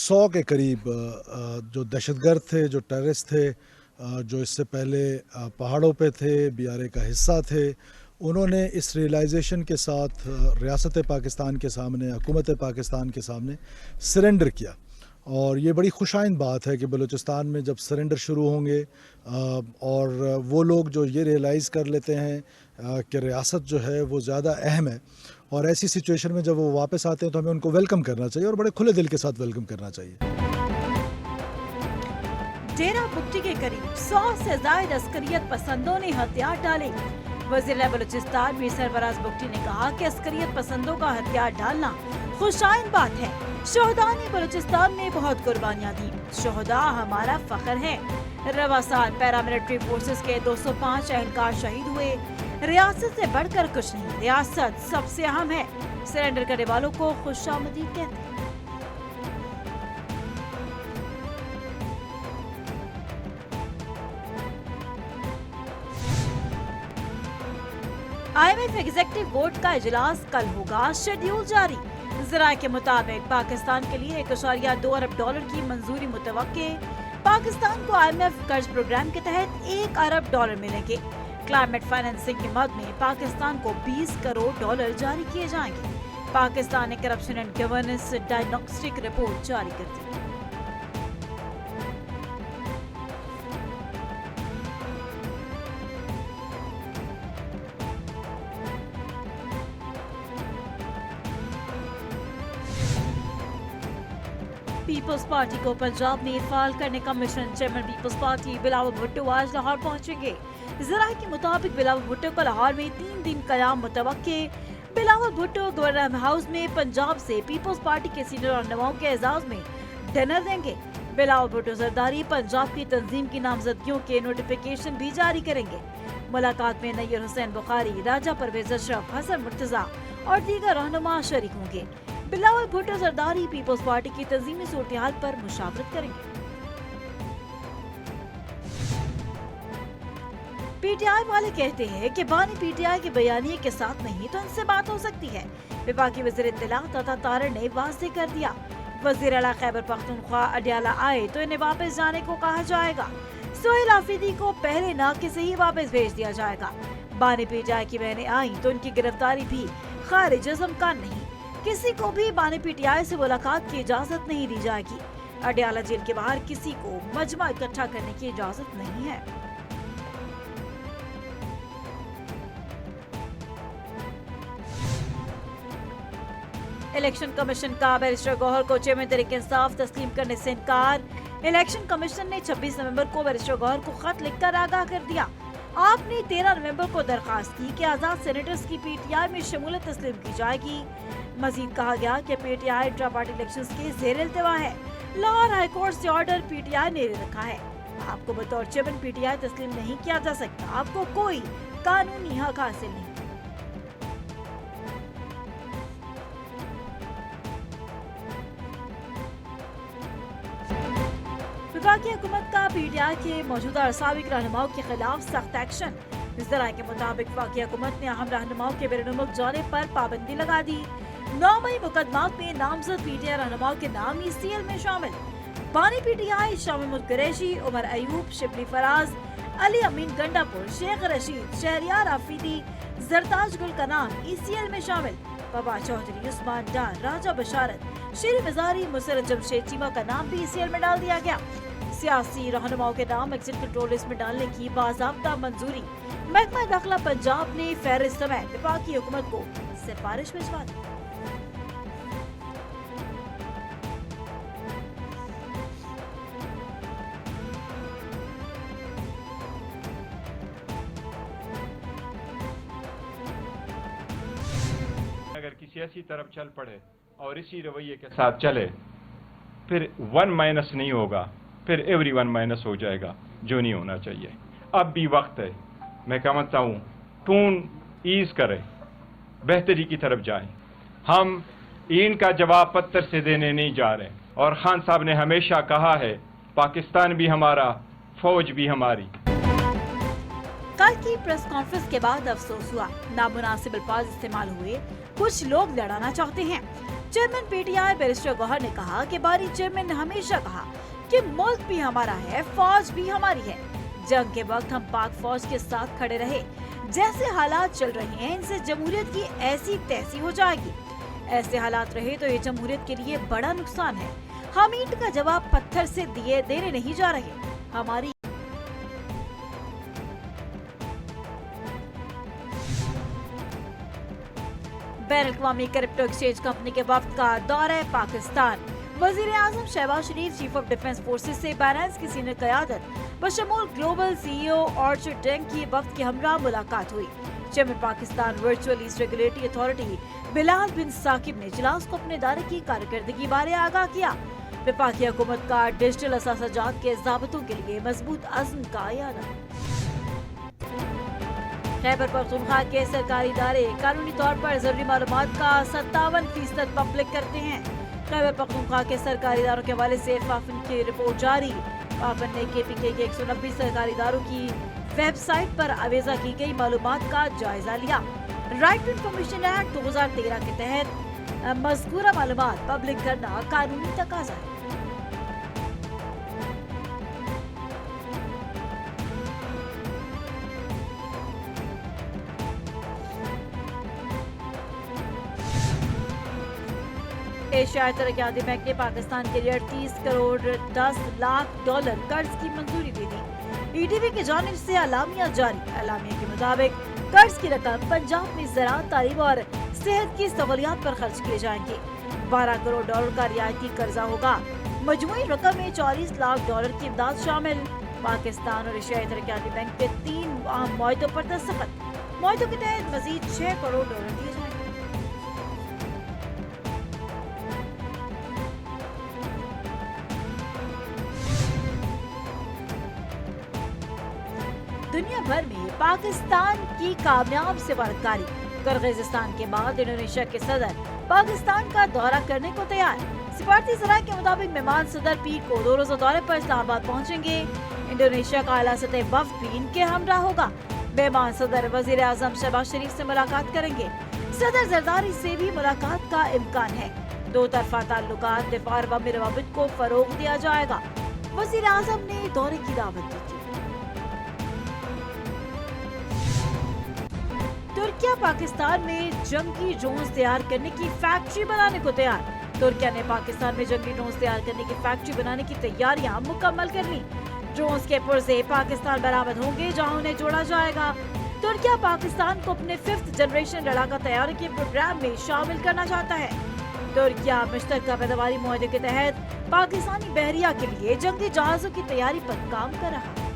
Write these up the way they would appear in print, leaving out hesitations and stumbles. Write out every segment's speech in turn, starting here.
100 के करीब जो दहशतगर्द थे, जो टेररिस्ट थे, जो इससे पहले पहाड़ों पे थे, बीआरए का हिस्सा थे, उन्होंने इस रियलाइजेशन के साथ रियासत पाकिस्तान के सामने, हुकूमत पाकिस्तान के सामने सरेंडर किया। और ये बड़ी खुशाइन बात है कि बलूचिस्तान में जब सरेंडर शुरू होंगे और वो लोग जो ये रियलाइज़ कर लेते हैं कि रियासत जो है वो ज़्यादा अहम है, और ऐसी सिचुएशन में जब वो वापस आते हैं तो हमें उनको वेलकम करना चाहिए और बड़े खुले दिल के साथ वेलकम करना चाहिए। डेरा बुगटी के करीब 100 से ज्यादा अस्करियत पसंदों ने हथियार डाले। वज़ीर बलूचिस्तान में सरफराज बुगटी ने कहा कि अस्करियत पसंदों का हथियार डालना खुशाइन बात है। शोहदा ने बलूचिस्तान में बहुत कुर्बानियां दी। शोहदा हमारा फख्र है। रवा साल पैरामिलिट्री फोर्सेस के 205 एहलकार शहीद हुए। रियासत से बढ़कर कुछ नहीं, रियासत सबसे अहम है। सरेंडर करने वालों को खुशामदीद कहते हैं। IMF एग्जीक्यूटिव बोर्ड का इजलास कल होगा, शेड्यूल जारी। ज़राए के मुताबिक पाकिस्तान के लिए $1.2 अरब की मंजूरी मुतवक्के। पाकिस्तान को IMF कर्ज प्रोग्राम के तहत $1 अरब मिलेंगे। क्लाइमेट फाइनेंसिंग की मद में पाकिस्तान को $20 करोड़ जारी किए जाएंगे। पाकिस्तान ने corruption and governance diagnostic report जारी कर दी। पीपल्स पार्टी को पंजाब में फाल करने का mission. Chairman People's Party Bilawal Bhutto आज लाहौर पहुंचेंगे। ज़राए के मुताबिक बिलावल भुट्टो को लाहौर में 3 दिन कयाम मुतवक्के। बिलावल भुट्टो गवर्नर हाउस में पंजाब से पीपल्स पार्टी के सीनियर रहनुमाओं के एजाज में डिनर देंगे। बिलावल भुट्टो जरदारी पंजाब की तंजीम की नामजदगियों के नोटिफिकेशन भी जारी करेंगे। मुलाकात में नैयर हुसैन बुखारी, राजा परवेज अशरफ, हसन मुर्तजा और दीगर रहनुमा शरीक होंगे। बिलावल भुट्टो जरदारी पीपल्स पार्टी की तंजीमी सूरत-ए-हाल पर मुशावरत करेंगे। पीटीआई वाले कहते हैं कि बानी पीटीआई के बयानिए के साथ नहीं तो इनसे बात हो सकती है। विभागीय वज़ीर इत्तला तथा तारड़ ने वाज़ेह कर दिया, वज़ीर आला खैबर पख्तूनख्वा अडयाला आए तो इन्हें वापस जाने को कहा जाएगा। सोहेल आफरीदी को पहले नाके से ही वापस भेज दिया जाएगा। बानी पीटीआई की बहनें आई तो इनकी गिरफ्तारी भी खारिज ज़िम्कान नहीं। किसी को भी बानी पीटीआई से मुलाकात की इजाजत नहीं दी जाएगी। अडयाला जेल के बाहर किसी को मजमा इकट्ठा करने की इजाजत नहीं है। इलेक्शन कमीशन का बैरिस्टर गौहर को चेयरमैन तहरीक इंसाफ तस्लीम करने से इनकार। इलेक्शन कमीशन ने 26 नवंबर को बैरिस्टर गौहर को खत लिखकर आगाह कर दिया। आपने 13 नवंबर को दरखास्त की कि आजाद सेनेटर्स की पीटीआई में शमूलियत तस्लीम की जाएगी। मजीद कहा गया कि पीटीआई इंट्रा पार्टी इलेक्शंस के ज़ेर इल्तिवा है। लाहौर हाई कोर्ट से ऑर्डर पीटीआई ने रखा है। आपको बतौर चेयरमैन पीटीआई तस्लीम नहीं किया जा सकता। आपको कोई कानूनी हक हासिल नहीं। वफाकी हुकूमत का पीटीआई के मौजूदा साबिक रहनुमाओं के खिलाफ सख्त एक्शन। ज़राए के मुताबिक वफाकी हुकूमत ने अहम रहनुमाओं के बैरून-मुल्क जाने पर पाबंदी लगा दी। 9 मई मुकदमात में नामजद पीटीआई रहनुमाओं के नाम ECL में शामिल। बानी पीटीआई शामिल कुरैशी, उमर अयूब, शिबली फराज, अली अमीन गंडापुर, शेख रशीद, शहरियार आफरीदी, जरताज गुल का नाम ECL में शामिल। बाबा चौधरी, उस्मान डार, राजा बशारत, शेर मजारी, मुसरत जमशेद चीमा का नाम भी ECL में डाल दिया गया। सियासी रहनुमाओं के नाम एग्जिट कंट्रोल लिस्ट में डालने की बाज़ाब्ता मंजूरी। महकमा दाखिला पंजाब ने फहरिस्त समेत वफाकी हुकूमत को सिफारिश भिजवा दी। अगर किसी ऐसी तरफ चल पड़े और इसी रवैये के साथ चले, फिर 1 माइनस नहीं होगा, फिर एवरीवन माइनस हो जाएगा, जो नहीं होना चाहिए। अब भी वक्त है, मैं समझता हूँ टून ईज करें, बेहतरी की तरफ जाएं। हम इनका जवाब पत्थर से देने नहीं जा रहे। और खान साहब ने हमेशा कहा है, पाकिस्तान भी हमारा, फौज भी हमारी। कल की प्रेस कॉन्फ्रेंस के बाद अफसोस हुआ, नामुनासिब अल्फाज इस्तेमाल हुए। कुछ लोग लड़ाना चाहते हैं। चेयरमैन पीटीआई बैरिस्टर गौहर ने कहा कि बानी चेयरमैन ने हमेशा कहा कि मुल्क भी हमारा है, फौज भी हमारी है। जंग के वक्त हम पाक फौज के साथ खड़े रहे। जैसे हालात चल रहे हैं इनसे जमहूरियत की ऐसी तैसी हो जाएगी। ऐसे हालात रहे तो ये जमहूरियत के लिए बड़ा नुकसान है। हम ईंट का जवाब पत्थर से दिए देने नहीं जा रहे। हमारी बैनुल-अक़वामी क्रिप्टो एक्सचेंज कंपनी के वफ्द का दौरा पाकिस्तान। वजीर आजम Shehbaz Sharif, chief of defence forces से बाइनेंस की सीनियर क़यादत बशमूल ग्लोबल CEO ऑर्चर्ड टैंक की वफ्द के हमरा मुलाकात हुई। Chairman Pakistan virtual asset regulatory authority Bilal bin Saqib ने इजलास को अपने दायरे की कारकर्दगी बारे आगाह किया। वफाकी हुकूमत का डिजिटल असासाजात के ज़ाब्तों के लिए मजबूत अज़्म का इरादा। खैबर पख्तूनख्वा के सरकारी इदारे कानूनी तौर पर जरूरी मालूमात का 57% पब्लिक करते हैं। खैबर पख्तूनख्वा के सरकारी इदारों के हवाले से फाफिन की रिपोर्ट जारी। फाफिन ने KPK के 190 सरकारी इदारों की वेबसाइट पर अवेजा की गई मालूमात का जायजा लिया। राइट टू इंफॉर्मेशन एक्ट 2013 के तहत मज़कूरा मालूमात पब्लिक करना कानूनी तकाजा है। एशियाई तरक्याती बैंक ने पाकिस्तान के लिए 38 करोड़ 10 लाख डॉलर कर्ज की मंजूरी दे दी। EDB की जानिब से अलामिया जारी। अलामिया के मुताबिक कर्ज की रकम पंजाब में ज़राअत, तालीम और सेहत की सहूलियात पर खर्च किए जाएंगे। 12 करोड़ डॉलर का रियायती कर्जा होगा। मजमूई रकम में 40 लाख डॉलर की इमदाद शामिल। पाकिस्तान और एशियाई तरक्याती बैंक के 3 अहम मुआहदों पर दस्तखत। मुआहदों के तहत मजीद 6 करोड़ डॉलर दिए जाएंगे। दुनिया भर में पाकिस्तान की कामयाब सिफारतकारी। किर्गिज़स्तान के बाद इंडोनेशिया के सदर पाकिस्तान का दौरा करने को तैयार। सिफारती ज़राए के मुताबिक मेहमान सदर पीर को 2 रोज़ा दौरे पर इस्लामाबाद पहुंचेंगे। इंडोनेशिया का आला सतह वफ्द भी इनके हमरा होगा। मेहमान सदर वजीर आजम शहबाज शरीफ से मुलाकात करेंगे। सदर जरदारी से भी मुलाकात का इम्कान है। 2 तरफा ताल्लुकात, दिफा और अवामी रवाबित को फरोग दिया जाएगा। वजीर आजम ने दौरे की दावत दी थी। तुर्किया पाकिस्तान में जंगी ड्रोन्स तैयार करने की फैक्ट्री बनाने को तैयार। तुर्किया ने पाकिस्तान में जंगी ड्रोन्स तैयार करने की फैक्ट्री बनाने की तैयारियां मुकम्मल कर ली। ड्रोन्स के पुर्जे पाकिस्तान बरामद होंगे, जहां उन्हें जोड़ा जाएगा। तुर्किया पाकिस्तान को अपने 5th जनरेशन लड़ाका तैयारी के प्रोग्राम में शामिल करना चाहता है। तुर्किया मुश्तरका पैदावारी मुआहदे के तहत पाकिस्तानी बहरिया के लिए जंगी जहाजों की तैयारी पर काम कर रहा है।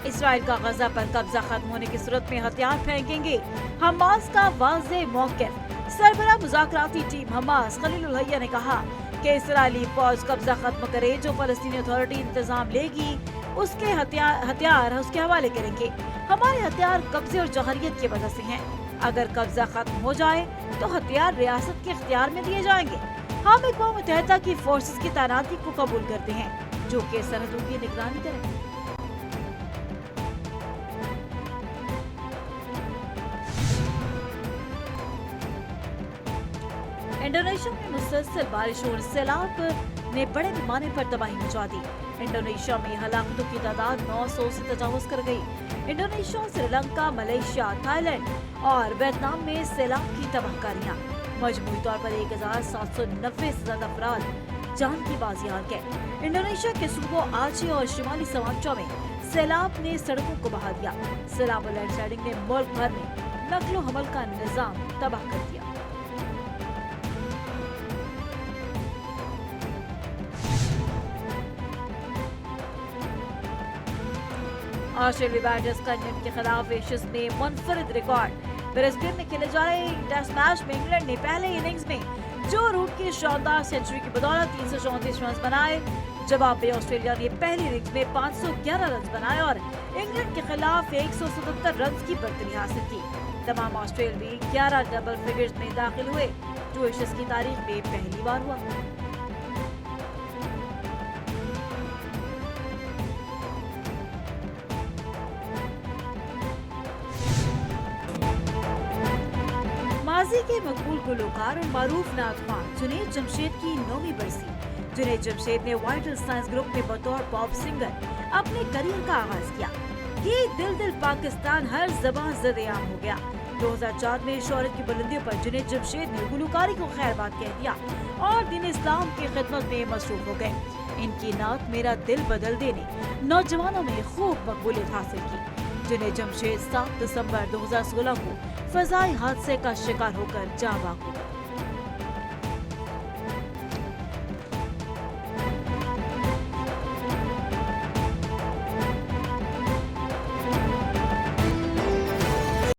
इसराइल का गजा पर कब्जा खत्म होने की सूरत में हथियार फेंकेंगे, हमास का वाज़ेह मौक़िफ़। सरबराह मुज़ाकराती टीम हमास खलीलुल हैया ने कहा कि इसराइली फौज कब्जा खत्म करे, जो फलस्तीनी अथॉरिटी इंतजाम लेगी उसके हथियार उसके हवाले करेंगे। हमारे हथियार कब्जे और जहरियत की वजह से हैं। अगर कब्जा खत्म हो जाए तो हथियार रियासत के इख्तियार में दिए जाएंगे। हम अक़वाम मुत्तहिदा की फोर्सेस की तैनाती को कबूल करते हैं, जो कि सरहदों की निगरानी करें। इंडोनेशिया में मुसलसल बारिश और सैलाब ने बड़े पैमाने पर तबाही मचा दी। इंडोनेशिया में हलाकतों की तादाद 900 से तजावुज कर गई। इंडोनेशिया, श्रीलंका, मलेशिया, थाईलैंड और वियतनाम में सैलाब की तबाहकारियां। मजमूई तौर पर 1790 से ज्यादा अफराद जान की बाजी हार गए। इंडोनेशिया के सूबों आचे और शिमाली समाचा में सैलाब ने सड़कों को बहा दिया। सैलाब और लैंडस्लाइडिंग ने मुल्क भर में नक्लो हमल का निजाम तबाह कर दिया। ऑस्ट्रेलिया बैटर्स का इंग्लैंड के खिलाफ एशेज में मुनफरिद रिकॉर्ड। ब्रिस्बेन में खेले जा रहे टेस्ट मैच में इंग्लैंड ने पहले इनिंग्स में जो रूट की शानदार सेंचुरी की बदौलत 334 रन बनाए। जवाब में ऑस्ट्रेलिया ने पहली इनिंग्स में 511 रन बनाए और इंग्लैंड के खिलाफ 177 रन की बढ़तरी हासिल की। तमाम ऑस्ट्रेलियाई 11 डबल फिगर्स में दाखिल हुए, जो एशेज की तारीख में पहली बार हुआ। के मकबूल गुलकार और मारूफ नागमा जुनैद जमशेद की 9वीं बरसी। जुनैद जमशेद ने वाइटल साइंस ग्रुप में बतौर पॉप सिंगर अपने करियर का आगाज किया। ये दिल दिल पाकिस्तान हर ज़बान ज़द-ए-आम हो गया। 2004 में शोहरत की बुलंदियों पर जुनैद जमशेद ने गुलकारी को खैरबाद कह दिया और दीन इस्लाम की खिदमत में मसरूफ हो गए। इनकी नात मेरा दिल बदल दे ने नौजवानों में खूब मकबूलियत हासिल की। जुनैद जमशेद 7 दिसंबर 2016 को फजाई हादसे का शिकार होकर जाँ बाग हो गए।